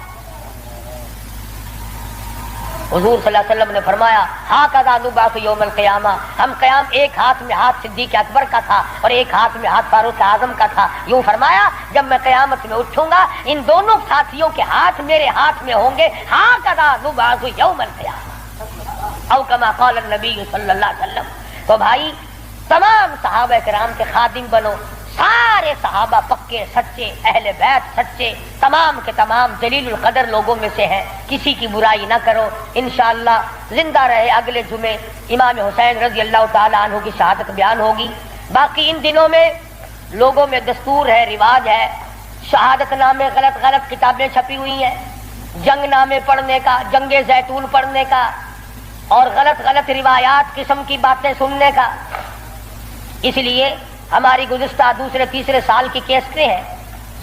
حضور صلی اللہ علیہ وسلم نے فرمایا ہاکذا نبعث یوم القیامہ، ہم قیام ایک ہاتھ میں ہاتھ صدیق اکبر کا تھا اور ایک ہاتھ میں ہاتھ فاروق اعظم کا تھا۔ یوں فرمایا جب میں قیامت میں اٹھوں گا ان دونوں ساتھیوں کے ہاتھ میرے ہاتھ میں ہوں گے، ہاکذا نبعث یوم القیامہ۔ او کما قال النبی صلی اللہ علیہ وسلم. تو بھائی تمام صحابہ کرام کے خادم بنو. سارے صحابہ پکے سچے، اہل بیت سچے، تمام کے تمام جلیل القدر لوگوں میں سے ہیں. کسی کی برائی نہ کرو. انشاءاللہ زندہ رہے اگلے جمعے امام حسین رضی اللہ تعالی عنہ کی شہادت بیان ہوگی. باقی ان دنوں میں لوگوں میں دستور ہے، رواج ہے، شہادت نامے غلط غلط کتابیں چھپی ہوئی ہیں، جنگ نامے پڑھنے کا، جنگ زیتون پڑھنے کا، اور غلط غلط روایات قسم کی باتیں سننے کا. اس لیے ہماری گزشتہ دوسرے تیسرے سال کی کیسٹیں ہیں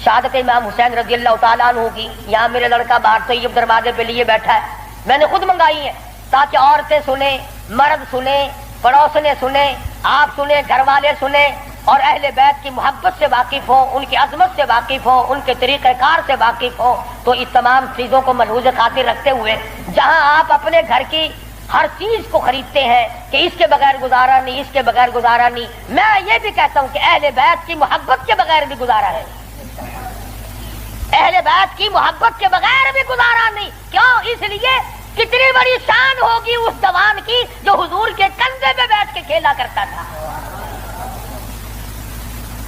شہادت امام حسین رضی اللہ تعالیٰ عنہ کی. یہاں میرے لڑکا باہر طیب دروازے پہ لیے بیٹھا ہے، میں نے خود منگائی ہیں تاکہ عورتیں سنیں، مرد سنیں، پڑوسنے سنیں، آپ سنیں، گھر والے سنیں، اور اہل بیت کی محبت سے واقف ہوں، ان کی عظمت سے واقف ہوں، ان کے طریقہ کار سے واقف ہوں. تو اس تمام چیزوں کو ملحوظ خاطر رکھتے ہوئے جہاں آپ اپنے گھر کی ہر چیز کو خریدتے ہیں کہ اس کے بغیر گزارا نہیں، اس کے بغیر گزارا نہیں، میں یہ بھی کہتا ہوں کہ اہل بیت کی محبت کے بغیر بھی گزارا ہے. اہل بیت کی محبت کے بغیر بھی گزارا نہیں. کیوں؟ اس لیے کتنی بڑی شان ہوگی اس جوان کی جو حضور کے کندھے پہ بیٹھ کے کھیلا کرتا تھا.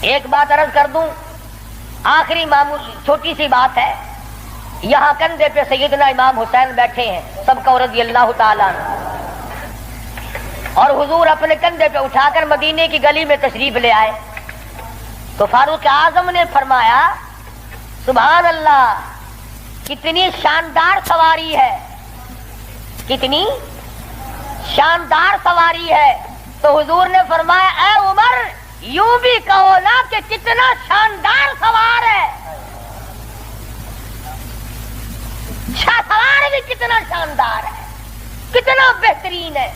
ایک بات عرض کر دوں، آخری معمولی چھوٹی سی بات ہے. یہاں کندھے پہ سیدنا امام حسین بیٹھے ہیں سب کو رضی اللہ تعالیٰ عنہ، اور حضور اپنے کندھے پہ اٹھا کر مدینے کی گلی میں تشریف لے آئے. تو فاروق اعظم نے فرمایا سبحان اللہ، کتنی شاندار سواری ہے، کتنی شاندار سواری ہے. تو حضور نے فرمایا اے عمر، یوں بھی کہو نا کہ کتنا شاندار سوار ہے. سوار بھی کتنا شاندار ہے، کتنا بہترین ہے.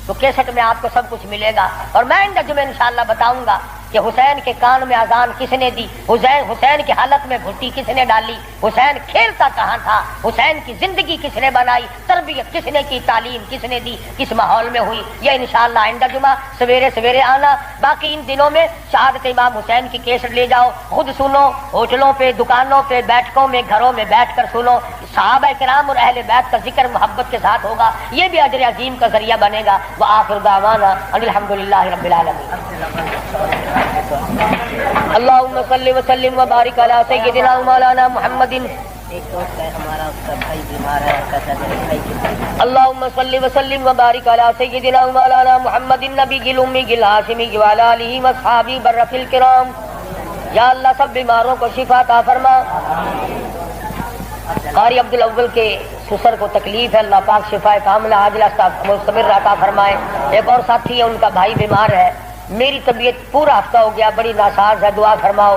تو کیسٹ میں آپ کو سب کچھ ملے گا، اور میں ان جمعے انشاءاللہ بتاؤں گا کہ حسین کے کان میں اذان کس نے دی، حسین کی حالت میں گھٹی کس نے ڈالی، حسین کھیلتا کہاں تھا، حسین کی زندگی کس نے بنائی، تربیت کس نے کی، تعلیم کس نے دی، کس ماحول میں ہوئی. یہ انشاءاللہ آئندہ جمعہ سویرے سویرے آنا. باقی ان دنوں میں شہادت امام حسین کی کیسٹ لے جاؤ، خود سنو، ہوٹلوں پہ، دکانوں پہ، بیٹھکوں میں، گھروں میں بیٹھ کر سنو. صحابہ کرام اور اہل بیت کا ذکر محبت کے ساتھ ہوگا، یہ بھی اجر عظیم کا ذریعہ بنے گا. وآخر دعوانا الحمدللہ رب العالمین. اللہم صلی وسلم وبارک علی سیدنا مولانا محمد. اللہم صلی وسلم وبارک علی سیدنا مولانا محمد النبی الامی الہاشمی وعلی آلہ واصحابہ برۃ الکرام. یا اللہ سب بیماروں کو شفا عطا فرما. قاری عبدالاول کے سسر کو تکلیف ہے، اللہ پاک شفا کاملہ عاجلہ مستمر عطا فرمائے. ایک اور ساتھی ہے، ان کا بھائی بیمار ہے. میری طبیعت پورا ہفتہ ہو گیا بڑی ناساز ہے، دعا فرماؤ.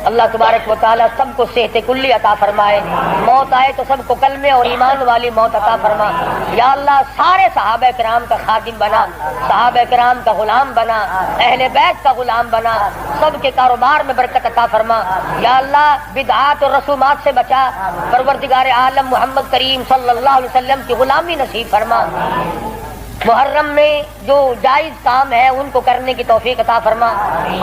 اللہ تبارک و تعالیٰ سب کو صحت کلی عطا فرمائے. موت آئے تو سب کو کلمے اور ایمان والی موت عطا فرما. یا اللہ سارے صحابہ کرام کا خادم بنا، صحابہ کرام کا غلام بنا، اہل بیت کا غلام بنا، سب کے کاروبار میں برکت عطا فرما. یا اللہ بدعات اور رسومات سے بچا. پروردگار عالم محمد کریم صلی اللہ علیہ وسلم کی غلامی نصیب فرما. محرم میں جو جائز کام ہے ان کو کرنے کی توفیق عطا فرما،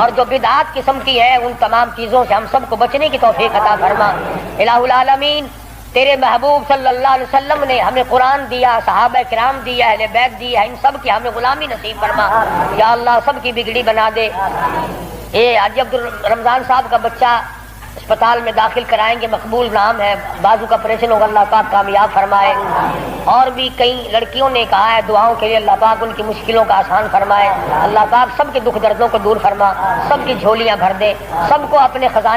اور جو بدعات قسم کی ہے ان تمام چیزوں سے ہم سب کو بچنے کی توفیق عطا فرما. الہ العالمین تیرے محبوب صلی اللہ علیہ وسلم نے ہمیں قرآن دیا، صحابہ کرام دیا، اہل بیت دیا، ان سب کی ہمیں غلامی نصیب فرما. یا اللہ سب کی بگڑی بنا دے. حاجی عبد الرمضان صاحب کا بچہ اسپتال میں داخل کرائیں گے، مقبول نام ہے، بازو کا آپریشن ہوگا، اللہ پاک کامیاب فرمائے. اور بھی کئی لڑکیوں نے کہا ہے دعاؤں کے لیے، اللہ پاک ان کی مشکلوں کا آسان فرمائے. اللہ پاک سب کے دکھ دردوں کو دور فرما، سب کی جھولیاں بھر دے، سب کو اپنے خزانے